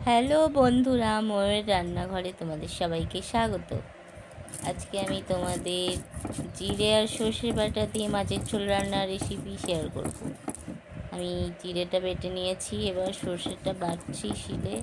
Hello বন্ধুরা, ময়ের রান্নাঘরে তোমাদের সবাইকে স্বাগত। আজকে আমি তোমাদের জিরে আর সর্ষে বাটা দিয়ে মাছের ঝোল রান্নার রেসিপি শেয়ার করব। আমি জিরেটা বেটে নিয়েছি, এবার সর্ষেটা বাটছি শিলে।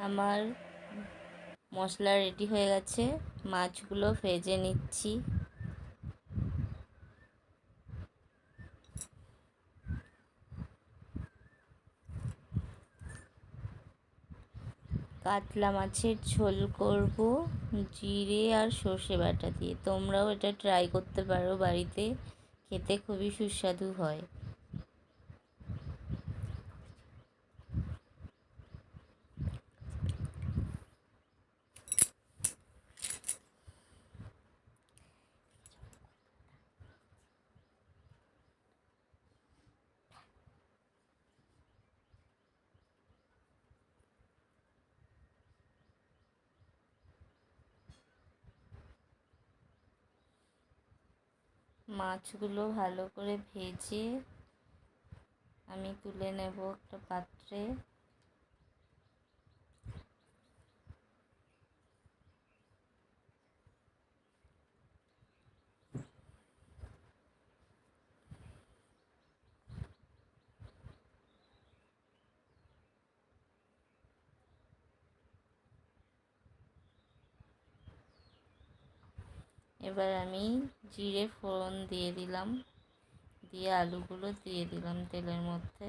আমার মশলা রেডি হয়ে গেছে, মাছগুলো ভেজে নিচ্ছি। কাতলা মাছের ঝোল করব জিরে আর সর্ষে বাটা দিয়ে। তোমরাও এটা ট্রাই করতে পারো বাড়িতে, খেতে খুবই সুস্বাদু হয়। মাছগুলো ভালো করে ভেজে আমি তুলে নেব একটা পাত্রে। এবার আমি জিরে ফোড়ন দিয়ে দিলাম, দিয়ে আলুগুলো দিয়ে দিলাম তেলের মধ্যে।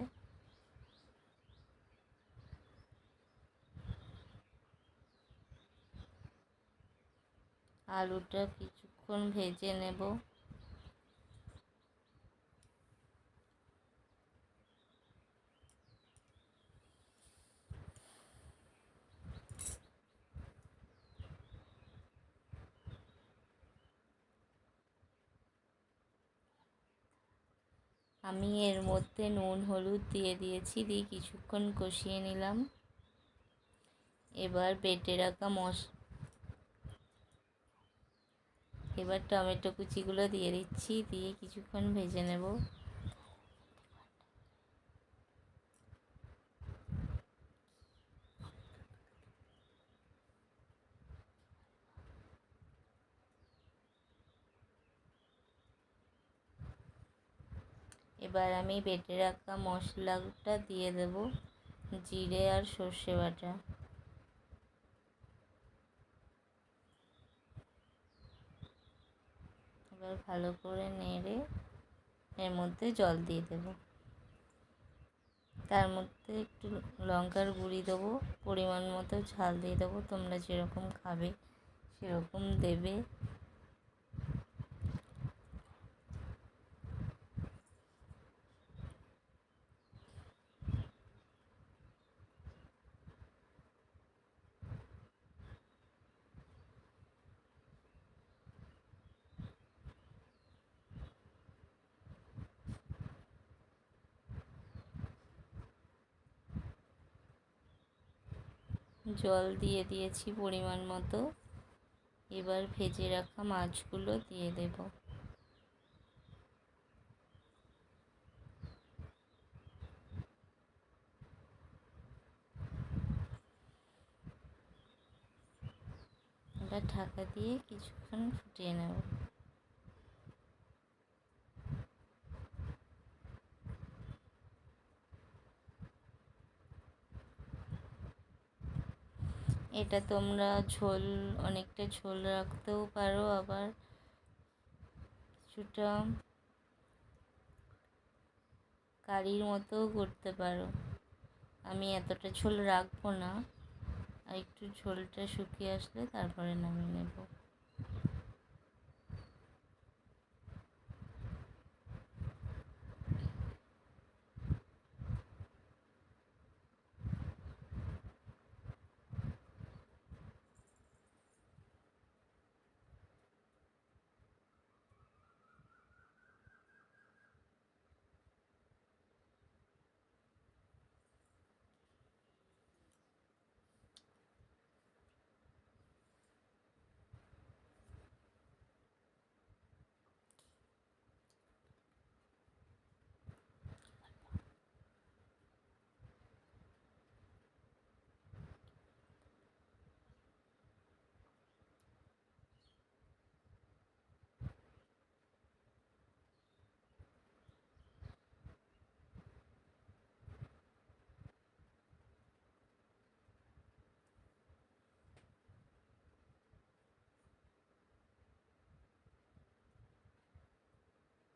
আলুটা কিছুক্ষণ ভেজে নেব। আমি এর মধ্যে নুন হলুদ দিয়ে দিয়েছি, দিয়ে কিছুক্ষণ কষিয়ে নিলাম। এবার বেটে রাখা এবার টমেটো কুচিগুলো দিয়ে দিচ্ছি, দিয়ে কিছুক্ষণ ভেজে নেব। এবার আমি বেটে রাখা মশলাটা দিয়ে দেব, জিরে আর সর্ষে বাটা। এবার ভালো করে নেড়ে এর মধ্যে জল দিয়ে দেব। তার মধ্যে একটু লঙ্কার গুঁড়ি দেবো, পরিমাণ মতো ঝাল দিয়ে দেবো। তোমরা যেরকম খাবে সেরকম দেবে। জল দিয়ে দিয়েছি পরিমাণ মতো। এবার ভেজে রাখা মাছগুলো দিয়ে দেব। এবার ঢাকা দিয়ে কিছুক্ষণ ফুটিয়ে নেব। এটা তোমরা অনেকটা ঝোল রাখতেও পারো, আবার কিছুটা কারির মতোও করতে পারো। আমি এতটা ঝোল রাখবো না, আর একটু ঝোলটা শুকিয়ে আসলে তারপরে নামিয়ে নেব।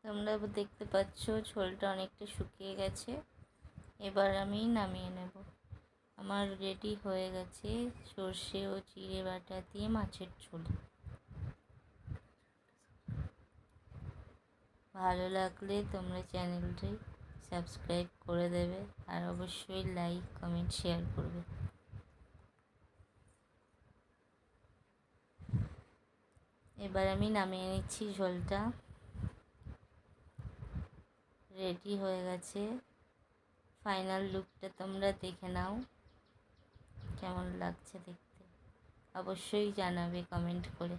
তোমরা দেখতে পাচ্ছ ঝোলটা অনেকটা শুকিয়ে গেছে। এবার আমি নামিয়ে নেব। আমার রেডি হয়ে গেছে সর্ষে ও জিরে বাটা দিয়ে মাছের ঝোল। ভালো লাগলে তোমরা চ্যানেলটি সাবস্ক্রাইব করে দেবে আর অবশ্যই লাইক কমেন্ট শেয়ার করবে। এবার আমি নামিয়ে নিচ্ছি ঝোলটা। রেডি হয়ে গেছে। ফাইনাল লুকটা তোমরা দেখে নাও, কেমন লাগছে দেখতে অবশ্যই জানাবে কমেন্ট করে।